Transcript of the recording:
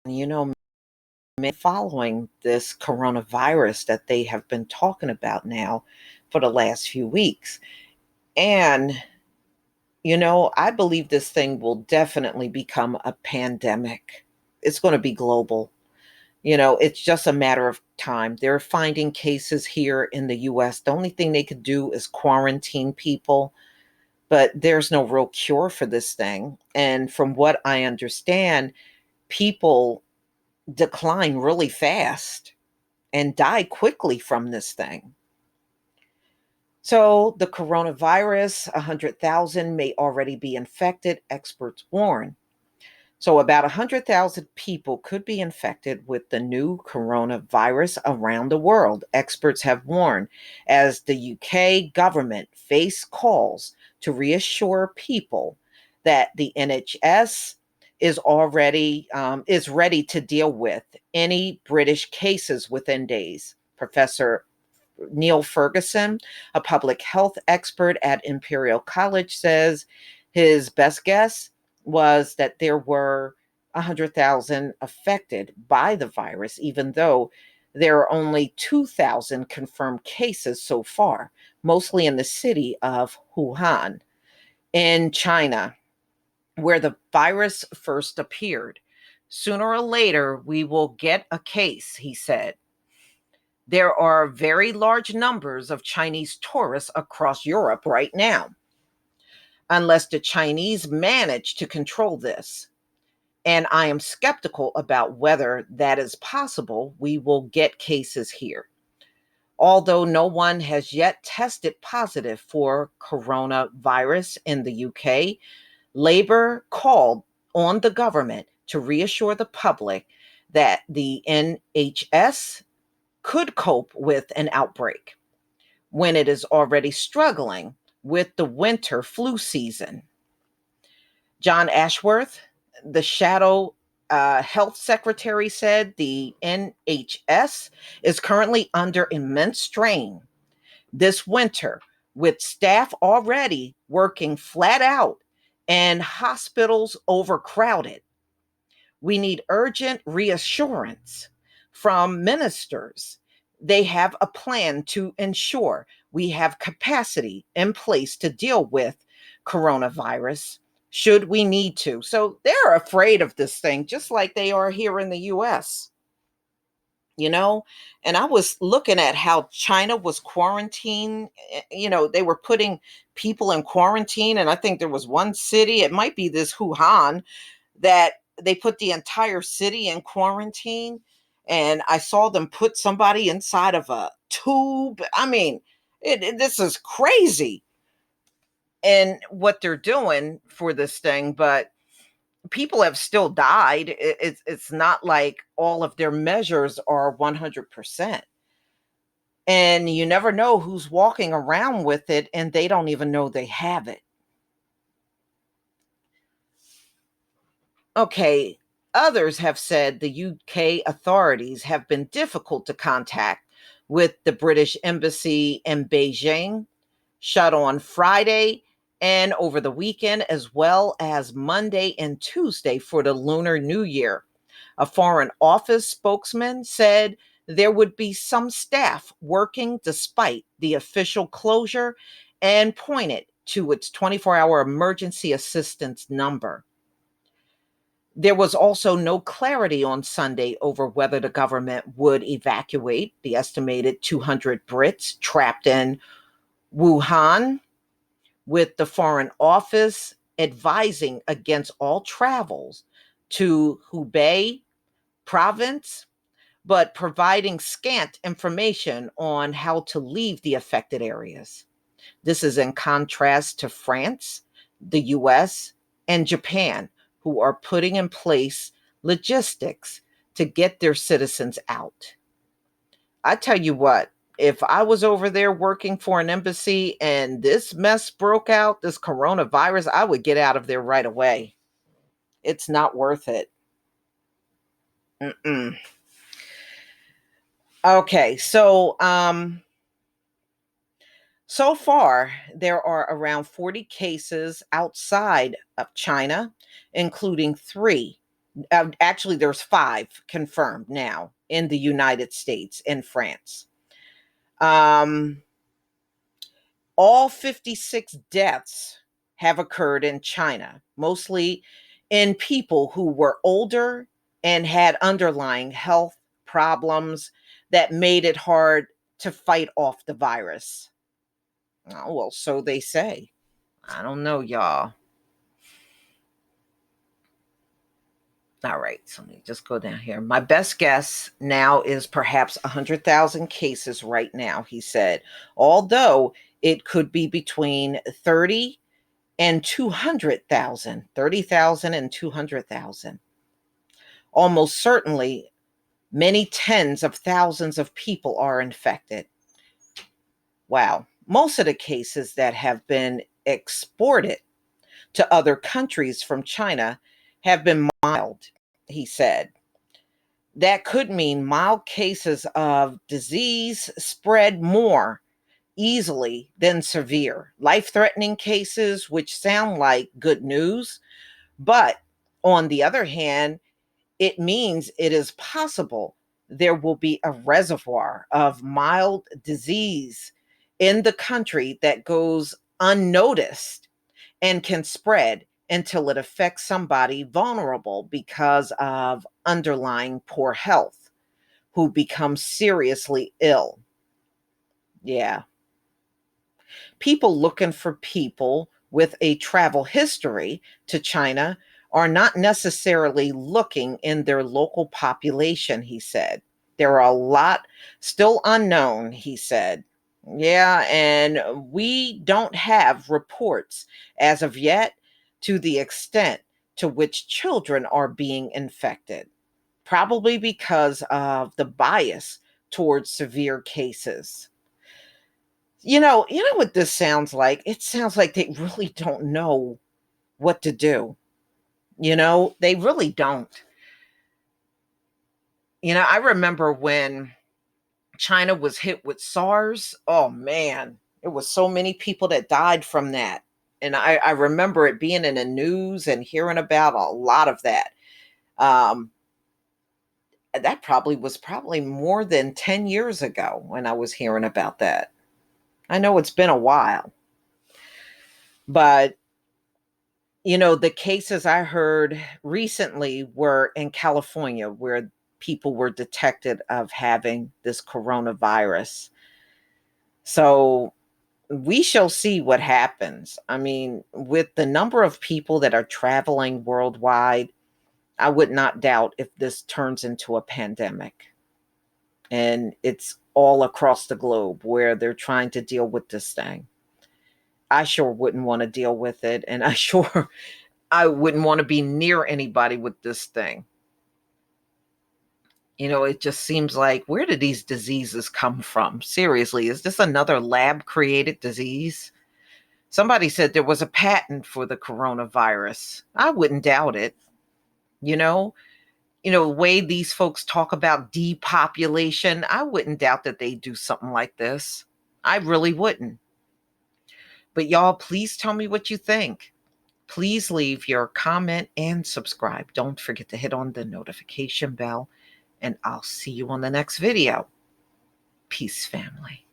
you know, following this coronavirus that they have been talking about now for the last few weeks. And, I believe this thing will definitely become a pandemic. It's going to be global. It's just a matter of time. They're finding cases here in the US. The only thing they could do is quarantine people, but there's no real cure for this thing. And from what I understand, people decline really fast and die quickly from this thing. So, the coronavirus, 100,000 may already be infected, experts warn. So, about 100,000 people could be infected with the new coronavirus around the world, experts have warned, as the UK government face calls to reassure people that the NHS is ready to deal with any British cases within days. Professor Neil Ferguson, a public health expert at Imperial College, says his best guess was that there were 100,000 affected by the virus, even though there are only 2,000 confirmed cases so far, mostly in the city of Wuhan in China, where the virus first appeared. Sooner or later, we will get a case, he said. There are very large numbers of Chinese tourists across Europe right now, unless the Chinese manage to control this. And I am skeptical about whether that is possible. We will get cases here. Although no one has yet tested positive for coronavirus in the UK, Labour called on the government to reassure the public that the NHS could cope with an outbreak when it is already struggling with the winter flu season. John Ashworth, the shadow health secretary, said the NHS is currently under immense strain this winter, with staff already working flat out and hospitals overcrowded. We need urgent reassurance from ministers. They have a plan to ensure we have capacity in place to deal with coronavirus should we need to. So they're afraid of this thing, just like they are here in the US, you know? And I was looking at how China was quarantined. They were putting people in quarantine. And I think there was one city, it might be this Wuhan, that they put the entire city in quarantine, and I saw them put somebody inside of a tube. I mean, this is crazy and what they're doing for this thing, but people have still died. It's not like all of their measures are 100%. And you never know who's walking around with it and they don't even know they have it. Okay, others have said the UK authorities have been difficult to contact, with the British Embassy in Beijing shut on Friday and over the weekend, as well as Monday and Tuesday for the Lunar New Year. A Foreign Office spokesman said there would be some staff working despite the official closure and pointed to its 24-hour emergency assistance number. There was also no clarity on Sunday over whether the government would evacuate the estimated 200 Brits trapped in Wuhan, with the Foreign Office advising against all travels to Hubei province, but providing scant information on how to leave the affected areas. This is in contrast to France, the US, and Japan, who are putting in place logistics to get their citizens out. I tell you what, if I was over there working for an embassy and this mess broke out, this coronavirus, I would get out of there right away. It's not worth it. Mm-mm. Okay, so far, there are around 40 cases outside of China, including three Actually, there's 5 confirmed now in the United States and France. Um, all 56 deaths have occurred in China, mostly in people who were older and had underlying health problems that made it hard to fight off the virus. Oh, well, so they say. I don't know, y'all. All right, so let me just go down here. My best guess now is perhaps 100,000 cases right now, he said, although it could be between 30 and 200,000, 30,000 and 200,000. Almost certainly, many tens of thousands of people are infected. Wow. Most of the cases that have been exported to other countries from China have been mild, he said. That could mean mild cases of disease spread more easily than severe, life threatening cases, which sound like good news. But on the other hand, it means it is possible there will be a reservoir of mild disease in the country that goes unnoticed and can spread until it affects somebody vulnerable because of underlying poor health who becomes seriously ill. Yeah. People looking for people with a travel history to China are not necessarily looking in their local population, he said. There are a lot still unknown, he said. Yeah, and we don't have reports as of yet to the extent to which children are being infected, probably because of the bias towards severe cases. You know what this sounds like? It sounds like they really don't know what to do. They really don't. I remember when China was hit with SARS. Oh man, it was so many people that died from that. And I remember it being in the news and hearing about a lot of that. Um, that probably more than 10 years ago when I was hearing about that. I know it's been a while, but the cases I heard recently were in California where people were detected of having this coronavirus. So we shall see what happens. I mean, with the number of people that are traveling worldwide, I would not doubt if this turns into a pandemic. And it's all across the globe where they're trying to deal with this thing. I sure wouldn't want to deal with it. And I wouldn't want to be near anybody with this thing. It just seems like, where did these diseases come from? Seriously, is this another lab created disease? Somebody said there was a patent for the coronavirus. I wouldn't doubt it. You know, the way these folks talk about depopulation, I wouldn't doubt that they do something like this. I really wouldn't. But y'all, please tell me what you think. Please leave your comment and subscribe. Don't forget to hit on the notification bell, and I'll see you on the next video. Peace, family.